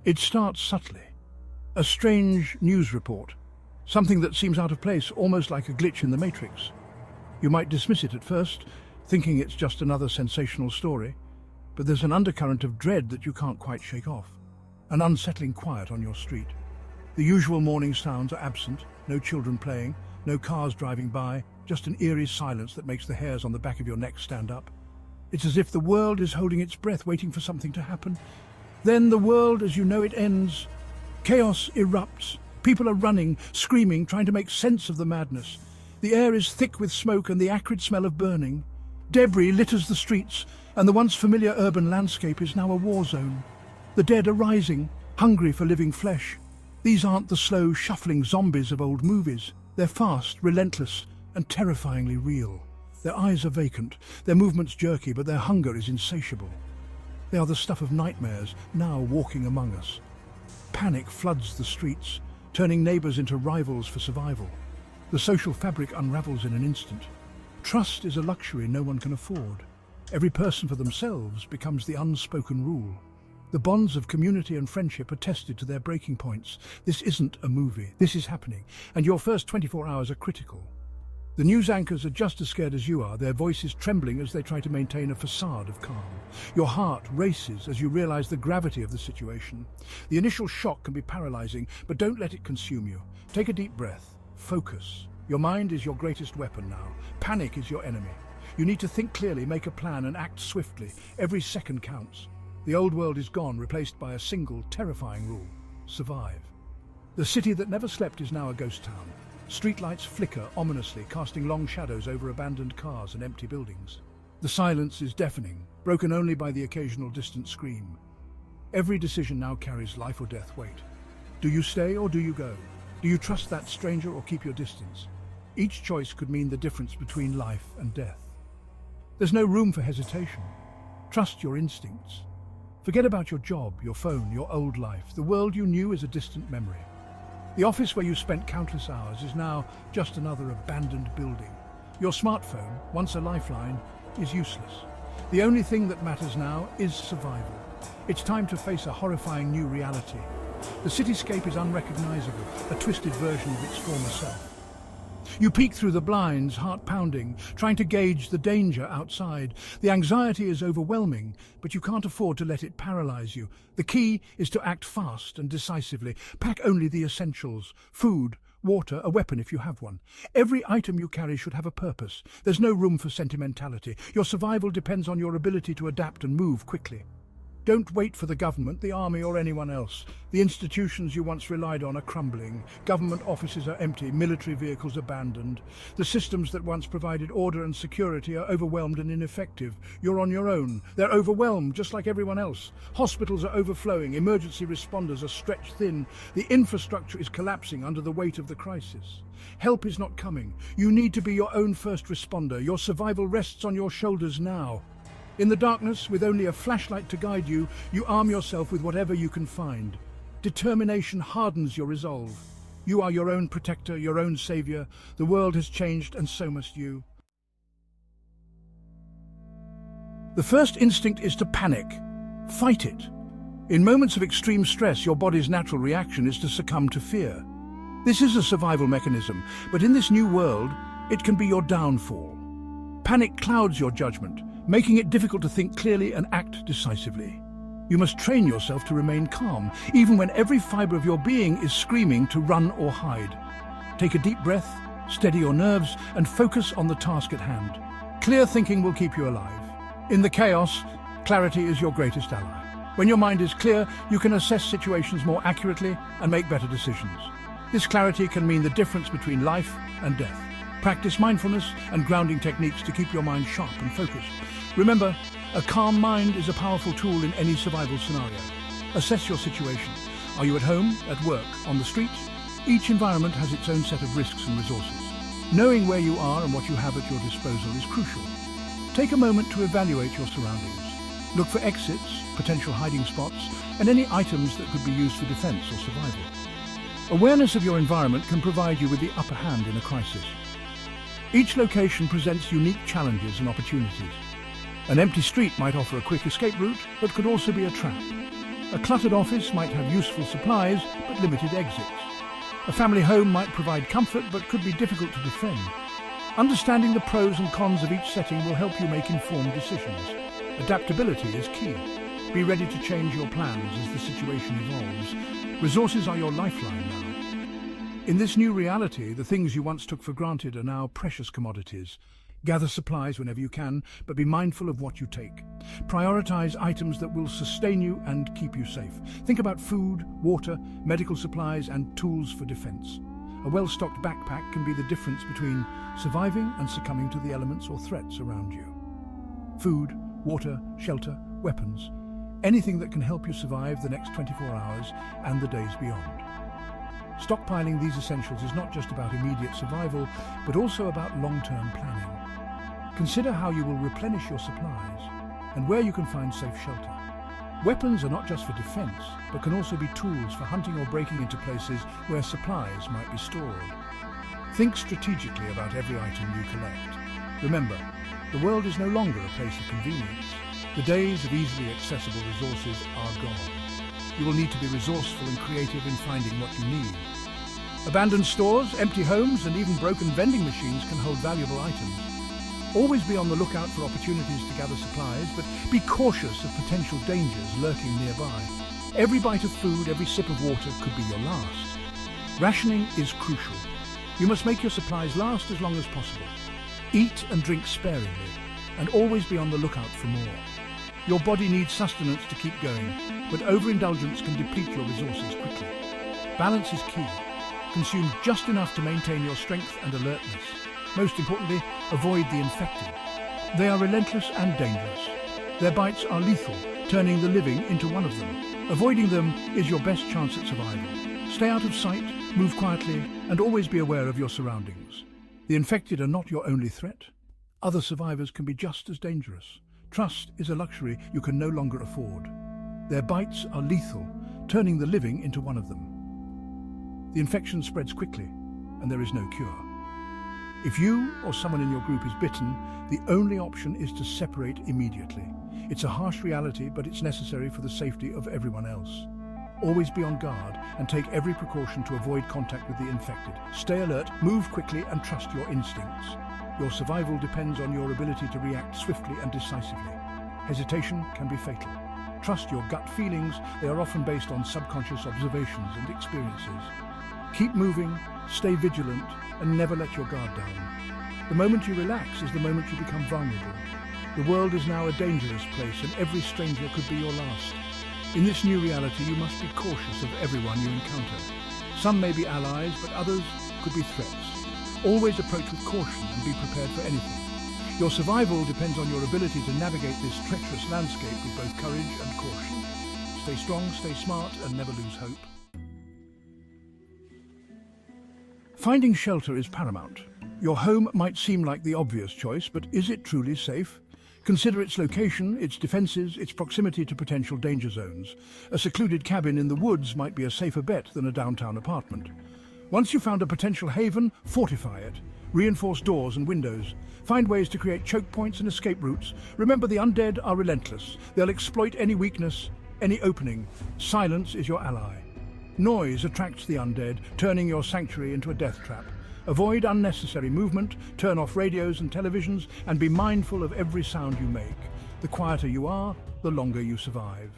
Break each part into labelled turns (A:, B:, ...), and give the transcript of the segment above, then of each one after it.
A: It starts subtly. A strange news report. Something that seems out of place, almost like a glitch in the Matrix. You might dismiss it at first, thinking it's just another sensational story, but there's an undercurrent of dread that you can't quite shake off. An unsettling quiet on your street. The usual morning sounds are absent, no children playing, no cars driving by, just an eerie silence that makes the hairs on the back of your neck stand up. It's as if the world is holding its breath, waiting for something to happen. Then the world as you know it ends. Chaos erupts. People are running, screaming, trying to make sense of the madness. The air is thick with smoke and the acrid smell of burning. Debris litters the streets, and the once familiar urban landscape is now a war zone. The dead are rising, hungry for living flesh. These aren't the slow, shuffling zombies of old movies. They're fast, relentless, and terrifyingly real. Their eyes are vacant, their movements jerky, but their hunger is insatiable. They are the stuff of nightmares, now walking among us. Panic floods the streets, turning neighbours into rivals for survival. The social fabric unravels in an instant. Trust is a luxury no one can afford. Every person for themselves becomes the unspoken rule. The bonds of community and friendship are tested to their breaking points. This isn't a movie, this is happening, and your first 24 hours are critical. The news anchors are just as scared as you are, their voices trembling as they try to maintain a facade of calm. Your heart races as you realize the gravity of the situation. The initial shock can be paralyzing, but don't let it consume you. Take a deep breath. Focus. Your mind is your greatest weapon now. Panic is your enemy. You need to think clearly, make a plan, and act swiftly. Every second counts. The old world is gone, replaced by a single, terrifying rule. Survive. The city that never slept is now a ghost town. Streetlights flicker ominously, casting long shadows over abandoned cars and empty buildings. The silence is deafening, broken only by the occasional distant scream. Every decision now carries life or death weight. Do you stay or do you go? Do you trust that stranger or keep your distance? Each choice could mean the difference between life and death. There's no room for hesitation. Trust your instincts. Forget about your job, your phone, your old life. The world you knew is a distant memory. The office where you spent countless hours is now just another abandoned building. Your smartphone, once a lifeline, is useless. The only thing that matters now is survival. It's time to face a horrifying new reality. The cityscape is unrecognizable, a twisted version of its former self. You peek through the blinds, heart pounding, trying to gauge the danger outside. The anxiety is overwhelming, but you can't afford to let it paralyze you. The key is to act fast and decisively. Pack only the essentials: food, water, a weapon if you have one. Every item you carry should have a purpose. There's no room for sentimentality. Your survival depends on your ability to adapt and move quickly. Don't wait for the government, the army, or anyone else. The institutions you once relied on are crumbling. Government offices are empty, military vehicles abandoned. The systems that once provided order and security are overwhelmed and ineffective. You're on your own. They're overwhelmed, just like everyone else. Hospitals are overflowing. Emergency responders are stretched thin. The infrastructure is collapsing under the weight of the crisis. Help is not coming. You need to be your own first responder. Your survival rests on your shoulders now. In the darkness, with only a flashlight to guide you, you arm yourself with whatever you can find. Determination hardens your resolve. You are your own protector, your own savior. The world has changed, and so must you. The first instinct is to panic. Fight it. In moments of extreme stress, your body's natural reaction is to succumb to fear. This is a survival mechanism, but in this new world, it can be your downfall. Panic clouds your judgment, making it difficult to think clearly and act decisively. You must train yourself to remain calm, even when every fibre of your being is screaming to run or hide. Take a deep breath, steady your nerves, and focus on the task at hand. Clear thinking will keep you alive. In the chaos, clarity is your greatest ally. When your mind is clear, you can assess situations more accurately and make better decisions. This clarity can mean the difference between life and death. Practice mindfulness and grounding techniques to keep your mind sharp and focused. Remember, a calm mind is a powerful tool in any survival scenario. Assess your situation. Are you at home, at work, on the street? Each environment has its own set of risks and resources. Knowing where you are and what you have at your disposal is crucial. Take a moment to evaluate your surroundings. Look for exits, potential hiding spots, and any items that could be used for defense or survival. Awareness of your environment can provide you with the upper hand in a crisis. Each location presents unique challenges and opportunities. An empty street might offer a quick escape route, but could also be a trap. A cluttered office might have useful supplies but limited exits. A family home might provide comfort but could be difficult to defend. Understanding the pros and cons of each setting will help you make informed decisions. Adaptability is key. Be ready to change your plans as the situation evolves. Resources are your lifeline now. In this new reality, the things you once took for granted are now precious commodities. Gather supplies whenever you can, but be mindful of what you take. Prioritize items that will sustain you and keep you safe. Think about food, water, medical supplies, and tools for defense. A well-stocked backpack can be the difference between surviving and succumbing to the elements or threats around you. Food, water, shelter, weapons, anything that can help you survive the next 24 hours and the days beyond. Stockpiling these essentials is not just about immediate survival, but also about long-term planning. Consider how you will replenish your supplies and where you can find safe shelter. Weapons are not just for defense, but can also be tools for hunting or breaking into places where supplies might be stored. Think strategically about every item you collect. Remember, the world is no longer a place of convenience. The days of easily accessible resources are gone. You will need to be resourceful and creative in finding what you need. Abandoned stores, empty homes, and even broken vending machines can hold valuable items. Always be on the lookout for opportunities to gather supplies, but be cautious of potential dangers lurking nearby. Every bite of food, every sip of water could be your last. Rationing is crucial. You must make your supplies last as long as possible. Eat and drink sparingly, and always be on the lookout for more. Your body needs sustenance to keep going, but overindulgence can deplete your resources quickly. Balance is key. Consume just enough to maintain your strength and alertness. Most importantly, avoid the infected. They are relentless and dangerous. Their bites are lethal, turning the living into one of them. Avoiding them is your best chance at survival. Stay out of sight, move quietly, and always be aware of your surroundings. The infected are not your only threat. Other survivors can be just as dangerous. Trust is a luxury you can no longer afford. Their bites are lethal, turning the living into one of them. The infection spreads quickly, and there is no cure. If you or someone in your group is bitten, the only option is to separate immediately. It's a harsh reality, but it's necessary for the safety of everyone else. Always be on guard and take every precaution to avoid contact with the infected. Stay alert, move quickly, and trust your instincts. Your survival depends on your ability to react swiftly and decisively. Hesitation can be fatal. Trust your gut feelings. They are often based on subconscious observations and experiences. Keep moving, stay vigilant, and never let your guard down. The moment you relax is the moment you become vulnerable. The world is now a dangerous place, and every stranger could be your last. In this new reality, you must be cautious of everyone you encounter. Some may be allies, but others could be threats. Always approach with caution and be prepared for anything. Your survival depends on your ability to navigate this treacherous landscape with both courage and caution. Stay strong, stay smart, and never lose hope. Finding shelter is paramount. Your home might seem like the obvious choice, but is it truly safe? Consider its location, its defenses, its proximity to potential danger zones. A secluded cabin in the woods might be a safer bet than a downtown apartment. Once you've found a potential haven, fortify it. Reinforce doors and windows. Find ways to create choke points and escape routes. Remember, the undead are relentless. They'll exploit any weakness, any opening. Silence is your ally. Noise attracts the undead, turning your sanctuary into a death trap. Avoid unnecessary movement, turn off radios and televisions, and be mindful of every sound you make. The quieter you are, the longer you survive.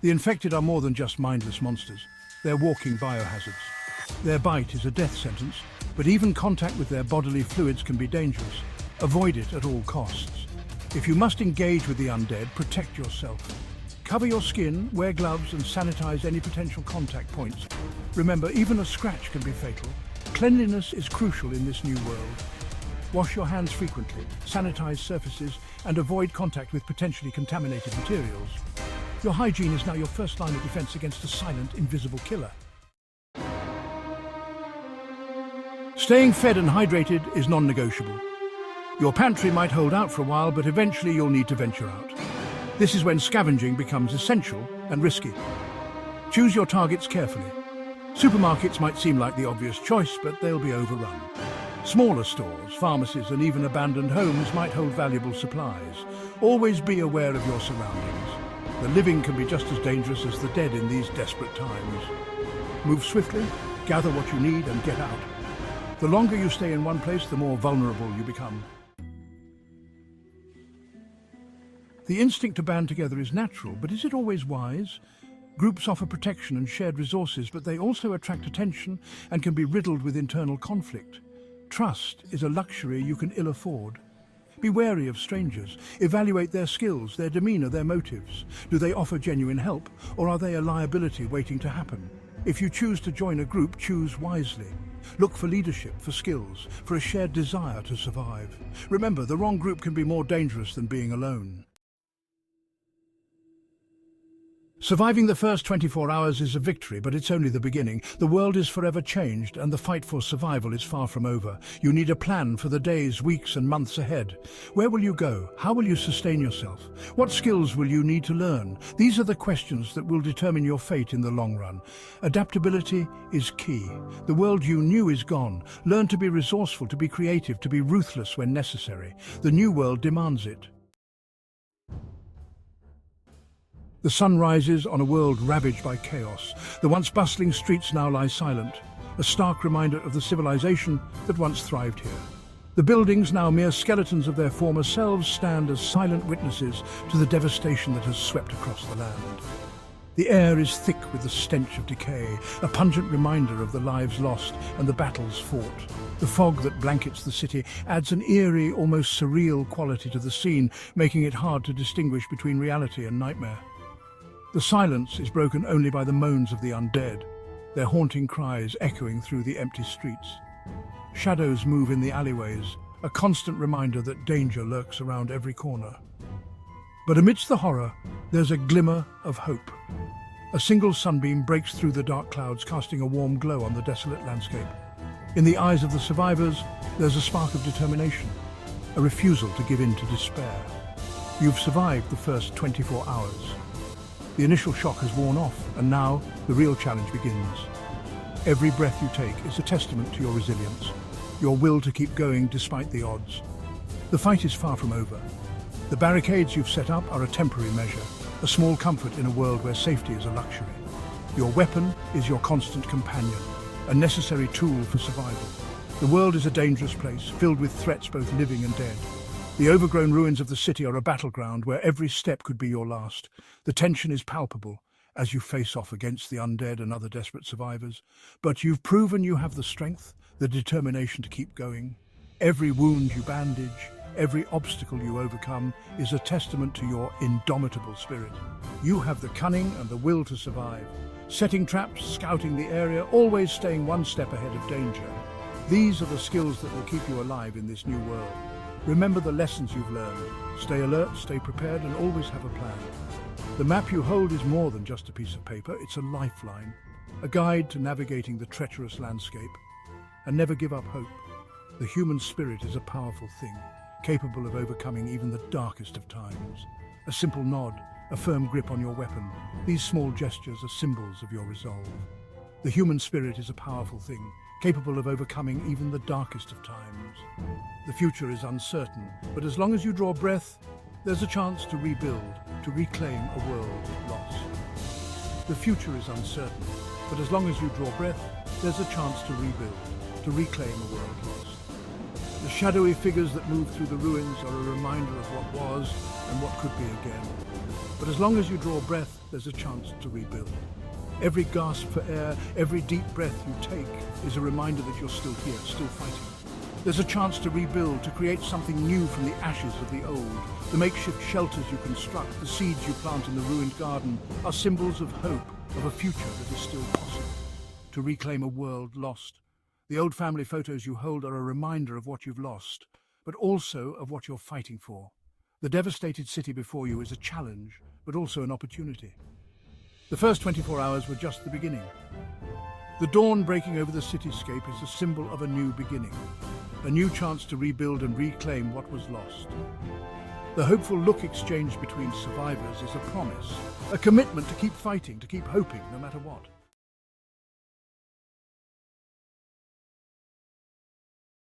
A: The infected are more than just mindless monsters. They're walking biohazards. Their bite is a death sentence, but even contact with their bodily fluids can be dangerous. Avoid it at all costs. If you must engage with the undead, protect yourself. Cover your skin, wear gloves, and sanitize any potential contact points. Remember, even a scratch can be fatal. Cleanliness is crucial in this new world. Wash your hands frequently, sanitize surfaces, and avoid contact with potentially contaminated materials. Your hygiene is now your first line of defense against a silent, invisible killer. Staying fed and hydrated is non-negotiable. Your pantry might hold out for a while, but eventually you'll need to venture out. This is when scavenging becomes essential and risky. Choose your targets carefully. Supermarkets might seem like the obvious choice, but they'll be overrun. Smaller stores, pharmacies and even abandoned homes might hold valuable supplies. Always be aware of your surroundings. The living can be just as dangerous as the dead in these desperate times. Move swiftly, gather what you need and get out. The longer you stay in one place, the more vulnerable you become. The instinct to band together is natural, but is it always wise? Groups offer protection and shared resources, but they also attract attention and can be riddled with internal conflict. Trust is a luxury you can ill afford. Be wary of strangers. Evaluate their skills, their demeanor, their motives. Do they offer genuine help, or are they a liability waiting to happen? If you choose to join a group, choose wisely. Look for leadership, for skills, for a shared desire to survive. Remember, the wrong group can be more dangerous than being alone. Surviving the first 24 hours is a victory, but it's only the beginning. The world is forever changed, and the fight for survival is far from over. You need a plan for the days, weeks, and months ahead. Where will you go? How will you sustain yourself? What skills will you need to learn? These are the questions that will determine your fate in the long run. Adaptability is key. The world you knew is gone. Learn to be resourceful, to be creative, to be ruthless when necessary. The new world demands it. The sun rises on a world ravaged by chaos. The once bustling streets now lie silent, a stark reminder of the civilization that once thrived here. The buildings, now mere skeletons of their former selves, stand as silent witnesses to the devastation that has swept across the land. The air is thick with the stench of decay, a pungent reminder of the lives lost and the battles fought. The fog that blankets the city adds an eerie, almost surreal quality to the scene, making it hard to distinguish between reality and nightmare. The silence is broken only by the moans of the undead, their haunting cries echoing through the empty streets. Shadows move in the alleyways, a constant reminder that danger lurks around every corner. But amidst the horror, there's a glimmer of hope. A single sunbeam breaks through the dark clouds, casting a warm glow on the desolate landscape. In the eyes of the survivors, there's a spark of determination, a refusal to give in to despair. You've survived the first 24 hours. The initial shock has worn off, and now the real challenge begins. Every breath you take is a testament to your resilience, your will to keep going despite the odds. The fight is far from over. The barricades you've set up are a temporary measure, a small comfort in a world where safety is a luxury. Your weapon is your constant companion, a necessary tool for survival. The world is a dangerous place, filled with threats both living and dead. The overgrown ruins of the city are a battleground where every step could be your last. The tension is palpable as you face off against the undead and other desperate survivors. But you've proven you have the strength, the determination to keep going. Every wound you bandage, every obstacle you overcome is a testament to your indomitable spirit. You have the cunning and the will to survive, setting traps, scouting the area, always staying one step ahead of danger. These are the skills that will keep you alive in this new world. Remember the lessons you've learned. Stay alert, stay prepared, and always have a plan. The map you hold is more than just a piece of paper. It's a lifeline, a guide to navigating the treacherous landscape. And never give up hope. The human spirit is a powerful thing, capable of overcoming even the darkest of times. A simple nod, a firm grip on your weapon. These small gestures are symbols of your resolve. The human spirit is a powerful thing, capable of overcoming even the darkest of times. The future is uncertain, but as long as you draw breath, there's a chance to rebuild, to reclaim a world lost. The future is uncertain, but as long as you draw breath, there's a chance to rebuild, to reclaim a world lost. The shadowy figures that move through the ruins are a reminder of what was and what could be again. But as long as you draw breath, there's a chance to rebuild. Every gasp for air, every deep breath you take is a reminder that you're still here, still fighting. There's a chance to rebuild, to create something new from the ashes of the old. The makeshift shelters you construct, the seeds you plant in the ruined garden are symbols of hope, of a future that is still possible. To reclaim a world lost. The old family photos you hold are a reminder of what you've lost, but also of what you're fighting for. The devastated city before you is a challenge, but also an opportunity. The first 24 hours were just the beginning. The dawn breaking over the cityscape is a symbol of a new beginning, a new chance to rebuild and reclaim what was lost. The hopeful look exchanged between survivors is a promise, a commitment to keep fighting, to keep hoping no matter what.